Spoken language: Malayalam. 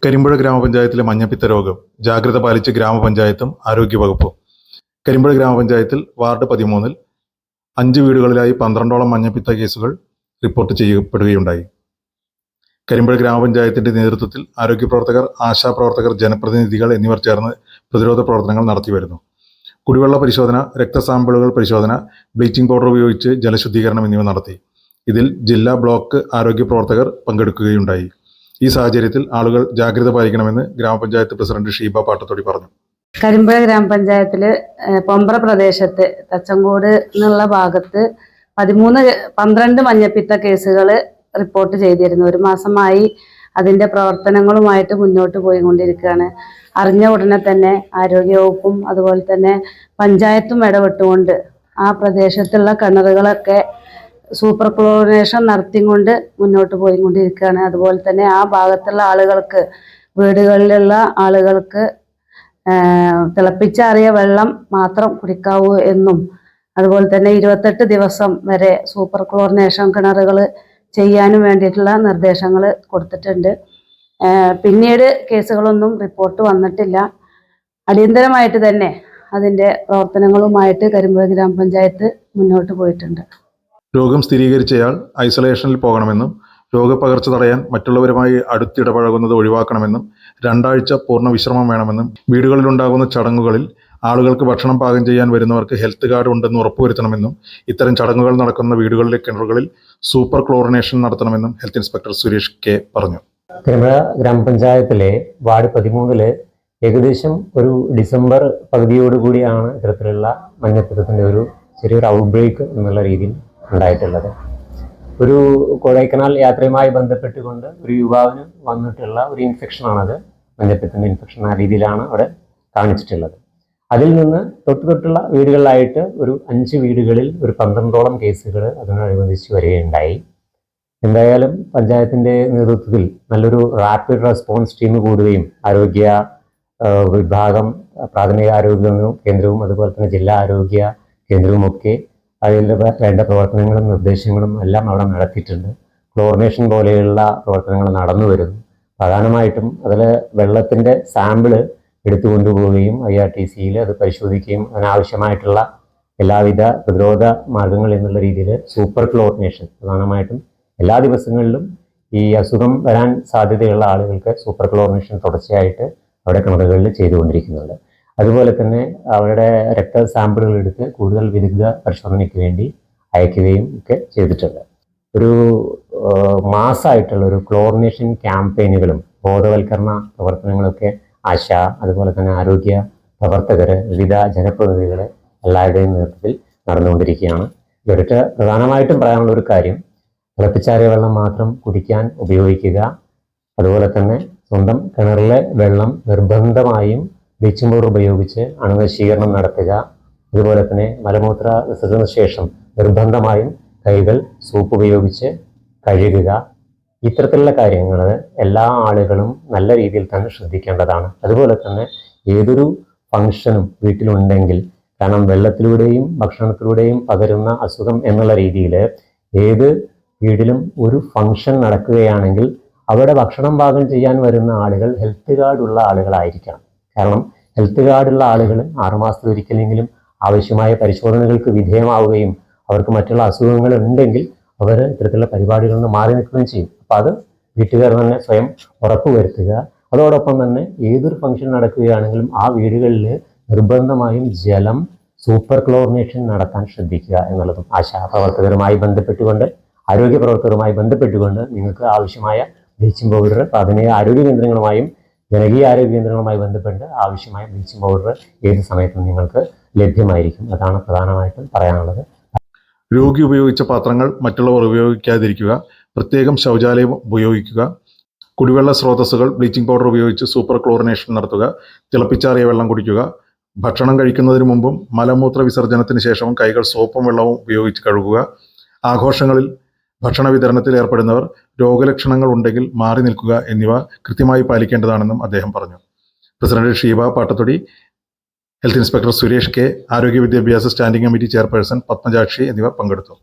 കരിമ്പുഴ ഗ്രാമപഞ്ചായത്തിലെ മഞ്ഞപ്പിത്ത രോഗം ജാഗ്രത പാലിച്ച് ഗ്രാമപഞ്ചായത്തും ആരോഗ്യവകുപ്പും. കരിമ്പുഴ ഗ്രാമപഞ്ചായത്തിൽ വാർഡ് 13-ൽ 5 വീടുകളിലായി 12ഓളം മഞ്ഞപ്പിത്ത കേസുകൾ റിപ്പോർട്ട് ചെയ്യപ്പെടുകയുണ്ടായി. കരിമ്പുഴ ഗ്രാമപഞ്ചായത്തിന്റെ നേതൃത്വത്തിൽ ആരോഗ്യപ്രവർത്തകർ, ആശാപ്രവർത്തകർ, ജനപ്രതിനിധികൾ എന്നിവർ ചേർന്ന് പ്രതിരോധ പ്രവർത്തനങ്ങൾ നടത്തിവരുന്നു. കുടിവെള്ള പരിശോധന, രക്തസാമ്പിളുകൾ പരിശോധന, ബ്ലീച്ചിംഗ് പൗഡർ ഉപയോഗിച്ച് ജലശുദ്ധീകരണം എന്നിവ നടത്തി. ഇതിൽ ജില്ലാ ബ്ലോക്ക് ആരോഗ്യപ്രവർത്തകർ പങ്കെടുക്കുകയുണ്ടായി. ഈ സാഹചര്യത്തിൽ ആളുകൾ ജാഗ്രത പാലിക്കണമെന്ന് ഗ്രാമപഞ്ചായത്ത് പ്രസിഡന്റ് ഷീബ പാട്ടത്തൊടി പറഞ്ഞു. കരിമ്പുഴ ഗ്രാമപഞ്ചായത്തില് പൊമ്പ്ര പ്രദേശത്ത് തച്ചങ്കോട് എന്നുള്ള ഭാഗത്ത് 12 മഞ്ഞപ്പിത്ത കേസുകൾ റിപ്പോർട്ട് ചെയ്തിരുന്നു. ഒരു മാസമായി അതിന്റെ പ്രവർത്തനങ്ങളുമായിട്ട് മുന്നോട്ട് പോയിക്കൊണ്ടിരിക്കുകയാണ്. അറിഞ്ഞ ഉടനെ തന്നെ ആരോഗ്യവകുപ്പും അതുപോലെ തന്നെ പഞ്ചായത്തും ഇടപെട്ടുകൊണ്ട് ആ പ്രദേശത്തുള്ള കിണറുകളൊക്കെ സൂപ്പർ ക്ലോറിനേഷൻ നടത്തിക്കൊണ്ട് മുന്നോട്ട് പോയിക്കൊണ്ടിരിക്കുകയാണ്. അതുപോലെ തന്നെ ആ ഭാഗത്തുള്ള ആളുകൾക്ക്, വീടുകളിലുള്ള ആളുകൾക്ക് തിളപ്പിച്ചാറിയ വെള്ളം മാത്രം കുടിക്കാവൂ എന്നും, അതുപോലെ തന്നെ 28 ദിവസം വരെ സൂപ്പർ ക്ലോറിനേഷൻ കിണറുകൾ ചെയ്യാനും വേണ്ടിയിട്ടുള്ള നിർദ്ദേശങ്ങൾ കൊടുത്തിട്ടുണ്ട്. പിന്നീട് കേസുകളൊന്നും റിപ്പോർട്ട് വന്നിട്ടില്ല. അടിയന്തരമായിട്ട് തന്നെ അതിൻ്റെ പ്രവർത്തനങ്ങളുമായിട്ട് കരിമ്പുഴ ഗ്രാമപഞ്ചായത്ത് മുന്നോട്ട് പോയിട്ടുണ്ട്. രോഗം സ്ഥിരീകരിച്ചയാൾ ഐസൊലേഷനിൽ പോകണമെന്നും രോഗപകർച്ച തടയാൻ മറ്റുള്ളവരുമായി അടുത്തിടപഴകുന്നത് ഒഴിവാക്കണമെന്നും 2 ആഴ്ച പൂർണ്ണ വിശ്രമം വേണമെന്നും വീടുകളിലുണ്ടാകുന്ന ചടങ്ങുകളിൽ ആളുകൾക്ക് ഭക്ഷണം പാകം ചെയ്യാൻ വരുന്നവർക്ക് ഹെൽത്ത് കാർഡ് ഉണ്ടെന്ന് ഉറപ്പുവരുത്തണമെന്നും ഇത്തരം ചടങ്ങുകൾ നടക്കുന്ന വീടുകളിലെ കിണറുകളിൽ സൂപ്പർ ക്ലോറിനേഷൻ നടത്തണമെന്നും ഹെൽത്ത് ഇൻസ്പെക്ടർ സുരേഷ് കെ പറഞ്ഞു. കരിമ്പുഴ ഗ്രാമപഞ്ചായത്തിലെ വാർഡ് 13-ല് ഏകദേശം ഒരു ഡിസംബർ പകുതിയോടുകൂടിയാണ് ഇത്തരത്തിലുള്ള മഞ്ഞപ്പിത്തത്തിൻ്റെ ഒരു ചെറിയൊരു ഔട്ട്ബ്രേക്ക് എന്നുള്ള രീതിയിൽ ഉണ്ടായിട്ടുള്ളത്. ഒരു കൊടൈക്കനാൽ യാത്രയുമായി ബന്ധപ്പെട്ടുകൊണ്ട് ഒരു യുവാവിന് വന്നിട്ടുള്ള ഒരു ഇൻഫെക്ഷനാണത്. മഞ്ഞപ്പിത്തത്തിൻ്റെ ഇൻഫെക്ഷൻ ആ രീതിയിലാണ് അവിടെ കാണിച്ചിട്ടുള്ളത്. അതിൽ നിന്ന് തൊട്ടുള്ള വീടുകളിലായിട്ട് ഒരു 5 വീടുകളിൽ ഒരു 12ഓളം കേസുകൾ അതിനോടനുബന്ധിച്ച് വരികയുണ്ടായി. എന്തായാലും പഞ്ചായത്തിൻ്റെ നേതൃത്വത്തിൽ നല്ലൊരു റാപ്പിഡ് റെസ്പോൺസ് ടീം കൂടുകയും ആരോഗ്യ വിഭാഗം, പ്രാഥമിക ആരോഗ്യ കേന്ദ്രവും അതുപോലെ തന്നെ ജില്ലാ ആരോഗ്യ കേന്ദ്രവുമൊക്കെ അതിൽ വേണ്ട പ്രവർത്തനങ്ങളും നിർദ്ദേശങ്ങളും എല്ലാം അവിടെ നടത്തിയിട്ടുണ്ട്. ക്ലോറിനേഷൻ പോലെയുള്ള പ്രവർത്തനങ്ങൾ നടന്നു വരുന്നു. പ്രധാനമായിട്ടും അതിൽ വെള്ളത്തിൻ്റെ സാമ്പിള് എടുത്തുകൊണ്ടുപോവുകയും IRTCയിൽ അത് പരിശോധിക്കുകയും അതിനാവശ്യമായിട്ടുള്ള എല്ലാവിധ പ്രതിരോധ മാർഗങ്ങൾ എന്നുള്ള രീതിയിൽ സൂപ്പർ ക്ലോറിനേഷൻ പ്രധാനമായിട്ടും എല്ലാ ദിവസങ്ങളിലും ഈ അസുഖം വരാൻ സാധ്യതയുള്ള ആളുകൾക്ക് സൂപ്പർ ക്ലോറിനേഷൻ തുടർച്ചയായിട്ട് അവിടെ കിണറുകളിൽ ചെയ്തുകൊണ്ടിരിക്കുന്നുണ്ട്. അതുപോലെ തന്നെ അവരുടെ രക്ത സാമ്പിളുകൾ എടുത്ത് കൂടുതൽ വിദഗ്ധ പരിശോധനയ്ക്ക് വേണ്ടി അയക്കുകയും ഒക്കെ ചെയ്തിട്ടുണ്ട്. ഒരു മാസമായിട്ടുള്ള ഒരു ക്ലോറിനേഷൻ ക്യാമ്പയിനുകളും ബോധവൽക്കരണ പ്രവർത്തനങ്ങളൊക്കെ ആശ, അതുപോലെ തന്നെ ആരോഗ്യ പ്രവർത്തകർ, വിവിധ ജനപ്രതിനിധികൾ എല്ലാവരുടെയും നേതൃത്വത്തിൽ നടന്നുകൊണ്ടിരിക്കുകയാണ്. ഇവർക്ക് പ്രധാനമായിട്ടും പറയാനുള്ള ഒരു കാര്യം, തിളപ്പിച്ചാറിയ വെള്ളം മാത്രം കുടിക്കാൻ ഉപയോഗിക്കുക. അതുപോലെ തന്നെ സ്വന്തം കിണറിലെ വെള്ളം നിർബന്ധമായും ബ്ലീച്ചിങ് പൗഡർ ഉപയോഗിച്ച് അണുനശീകരണം നടത്തുക. അതുപോലെ തന്നെ മലമൂത്ര വിസർജന ശേഷം നിർബന്ധമായും കൈകൾ സോപ്പ് ഉപയോഗിച്ച് കഴുകുക. ഇത്തരത്തിലുള്ള കാര്യങ്ങൾ എല്ലാ ആളുകളും നല്ല രീതിയിൽ തന്നെ ശ്രദ്ധിക്കേണ്ടതാണ്. അതുപോലെ തന്നെ ഏതൊരു ഫംഗ്ഷനും വീട്ടിലുണ്ടെങ്കിൽ, കാരണം വെള്ളത്തിലൂടെയും ഭക്ഷണത്തിലൂടെയും പകരുന്ന അസുഖം എന്നുള്ള രീതിയിൽ ഏത് വീട്ടിലും ഒരു ഫംഗ്ഷൻ നടക്കുകയാണെങ്കിൽ അവിടെ ഭക്ഷണം പാകം ചെയ്യാൻ വരുന്ന ആളുകൾ ഹെൽത്ത് കാർഡ് ഉള്ള ആളുകളായിരിക്കണം. കാരണം ഹെൽത്ത് കാർഡുള്ള ആളുകൾ 6 മാസത്തിലൊരിക്കലെങ്കിലും ആവശ്യമായ പരിശോധനകൾക്ക് വിധേയമാവുകയും അവർക്ക് മറ്റുള്ള അസുഖങ്ങൾ ഉണ്ടെങ്കിൽ അവർ ഇത്തരത്തിലുള്ള പരിപാടികളിൽ നിന്ന് മാറി നിൽക്കുകയും ചെയ്യും. അപ്പോൾ അത് വീട്ടുകാർ തന്നെ സ്വയം ഉറപ്പുവരുത്തുക. അതോടൊപ്പം തന്നെ ഏതൊരു ഫംഗ്ഷൻ നടക്കുകയാണെങ്കിലും ആ വീടുകളിൽ നിർബന്ധമായും ജലം സൂപ്പർ ക്ലോറിനേഷൻ നടത്താൻ ശ്രദ്ധിക്കുക എന്നുള്ളതും ആശാപ്രവർത്തകരുമായി ബന്ധപ്പെട്ടുകൊണ്ട്, ആരോഗ്യ പ്രവർത്തകരുമായി ബന്ധപ്പെട്ടുകൊണ്ട് നിങ്ങൾക്ക് ആവശ്യമായ ബ്ലീച്ചിങ് പൗഡർ പ്രാഥമിക ആരോഗ്യ കേന്ദ്രങ്ങളുമായും ജനകീയ ആരോഗ്യ കേന്ദ്രങ്ങളുമായി ബന്ധപ്പെട്ട് ആവശ്യമായ ബ്ലീച്ചിങ് പൗഡർ ഏത് സമയത്തും നിങ്ങൾക്ക് ലഭ്യമായിരിക്കും. അതാണ് പ്രധാനമായിട്ടും പറയാനുള്ളത്. രോഗി ഉപയോഗിച്ച പാത്രങ്ങൾ മറ്റുള്ളവർ ഉപയോഗിക്കാതിരിക്കുക, പ്രത്യേകം ശൗചാലയം ഉപയോഗിക്കുക, കുടിവെള്ള സ്രോതസ്സുകൾ ബ്ലീച്ചിംഗ് പൗഡർ ഉപയോഗിച്ച് സൂപ്പർ ക്ലോറിനേഷൻ നടത്തുക, തിളപ്പിച്ചാറിയ വെള്ളം കുടിക്കുക, ഭക്ഷണം കഴിക്കുന്നതിന് മുമ്പും മലമൂത്ര വിസർജനത്തിന് ശേഷവും കൈകൾ സോപ്പും വെള്ളവും ഉപയോഗിച്ച് കഴുകുക, ആഘോഷങ്ങളിൽ ഭക്ഷണ വിതരണത്തിൽ ഏർപ്പെടുന്നവർ രോഗലക്ഷണങ്ങൾ ഉണ്ടെങ്കിൽ മാറി നിൽക്കുക എന്നിവ കൃത്യമായി പാലിക്കേണ്ടതാണെന്നും അദ്ദേഹം പറഞ്ഞു. President Sheeba Pattathodi, health inspector Suresh K, ആരോഗ്യ വിദ്യാഭ്യാസ സ്റ്റാൻഡിംഗ് കമ്മിറ്റി ചെയർപേഴ്സൺ പത്മജാക്ഷി എന്നിവർ പങ്കെടുത്തു.